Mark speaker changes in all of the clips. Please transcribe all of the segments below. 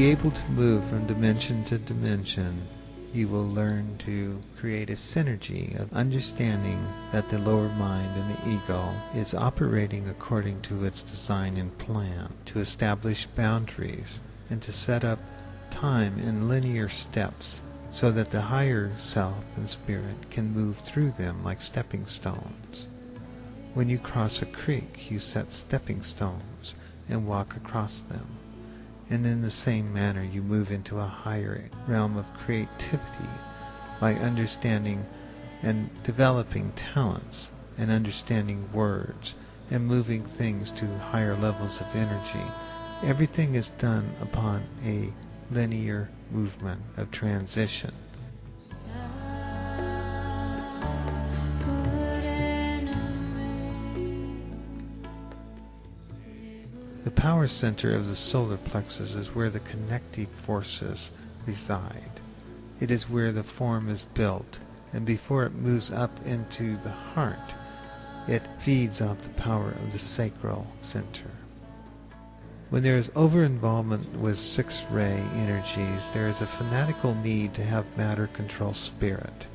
Speaker 1: be able to move from dimension to dimension, you will learn to create a synergy of understanding that the lower mind and the ego is operating according to its design and plan, to establish boundaries and to set up time in linear steps so that the higher self and spirit can move through them like stepping stones. When you cross a creek, you set stepping stones and walk across them. And in the same manner, you move into a higher realm of creativity by understanding and developing talents and understanding words and moving things to higher levels of energy. Everything is done upon a linear movement of transition. The power center of the solar plexus is where the connective forces reside. It is where the form is built, and before it moves up into the heart, it feeds off the power of the sacral center. When there is over-involvement with six-ray energies, there is a fanatical need to have matter control spirit.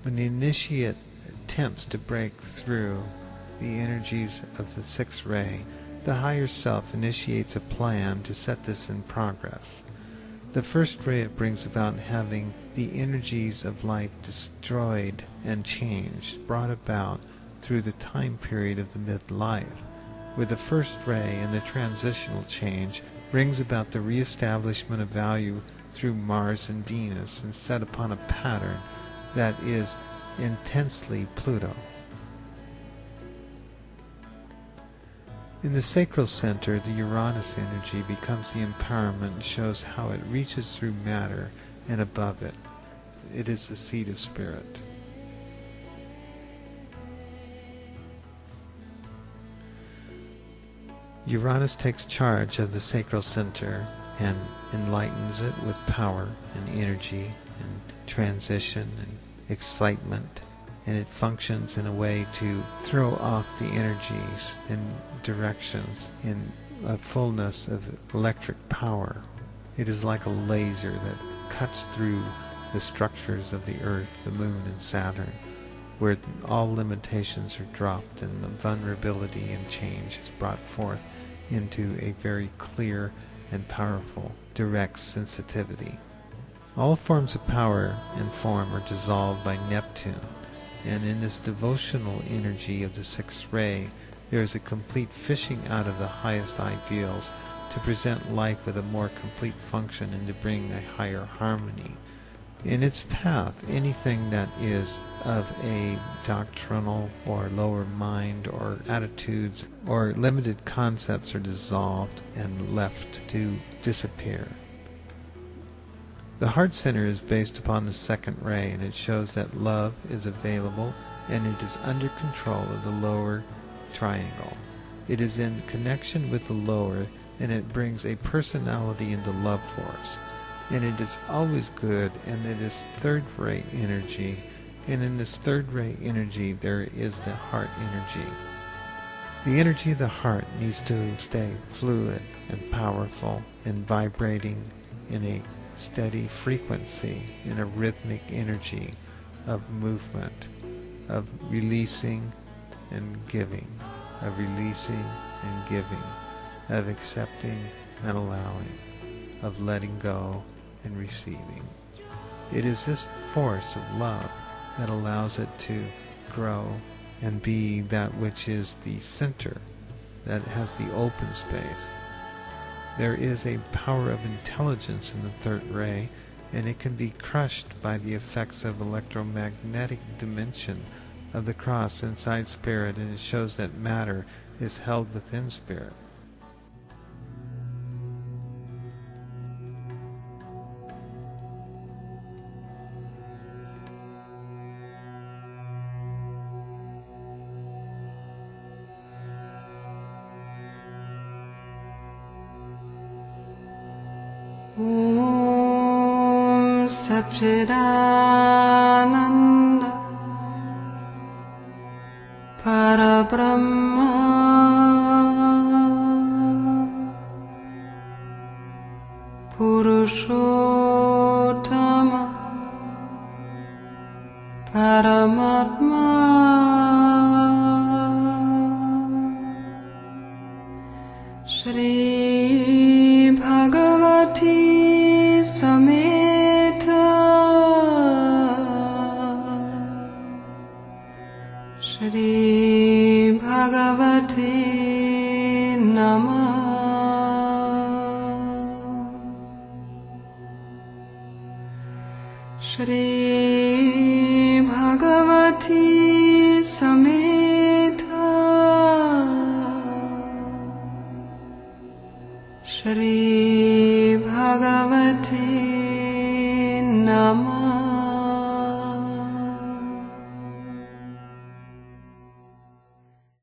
Speaker 1: When the initiate attempts to break through the energies of the six-ray, the higher self initiates a plan to set this in progress. The first ray it brings about having the energies of life destroyed and changed, brought about through the time period of the midlife, where the first ray and the transitional change brings about the reestablishment of value through Mars and Venus and set upon a pattern that is intensely Pluto. In the sacral center, the Uranus energy becomes the empowerment and shows how it reaches through matter and above it. It is the seat of spirit. Uranus takes charge of the sacral center and enlightens it with power and energy and transition and excitement, and it functions in a way to throw off the energies in directions in a fullness of electric power. It is like a laser that cuts through the structures of the Earth, the Moon, and Saturn, where all limitations are dropped and the vulnerability and change is brought forth into a very clear and powerful direct sensitivity. All forms of power and form are dissolved by Neptune, and in this devotional energy of the sixth ray, there is a complete fishing out of the highest ideals to present life with a more complete function and to bring a higher harmony. In its path, anything that is of a doctrinal or lower mind or attitudes or limited concepts are dissolved and left to disappear. The heart center is based upon the second ray, and it shows that love is available and it is under control of the lower triangle. It is in connection with the lower, and it brings a personality into love force. And it is always good, and it is third ray energy, and in this third ray energy there is the heart energy. The energy of the heart needs to stay fluid and powerful and vibrating in a steady frequency, in a rhythmic energy of movement, of releasing and giving, of releasing and giving, of accepting and allowing, of letting go and receiving. It is this force of love that allows it to grow and be that which is the center, that has the open space. There is a power of intelligence in the third ray, and it can be crushed by the effects of electromagnetic dimension of the cross inside spirit, and it shows that matter is held within spirit.
Speaker 2: Om Satchidananda Parabrahma Paramatma Shri Bhagavati Sameta Shri Bhagavati Namah Shri Bhagavati Sameta Shri Bhagavati Namah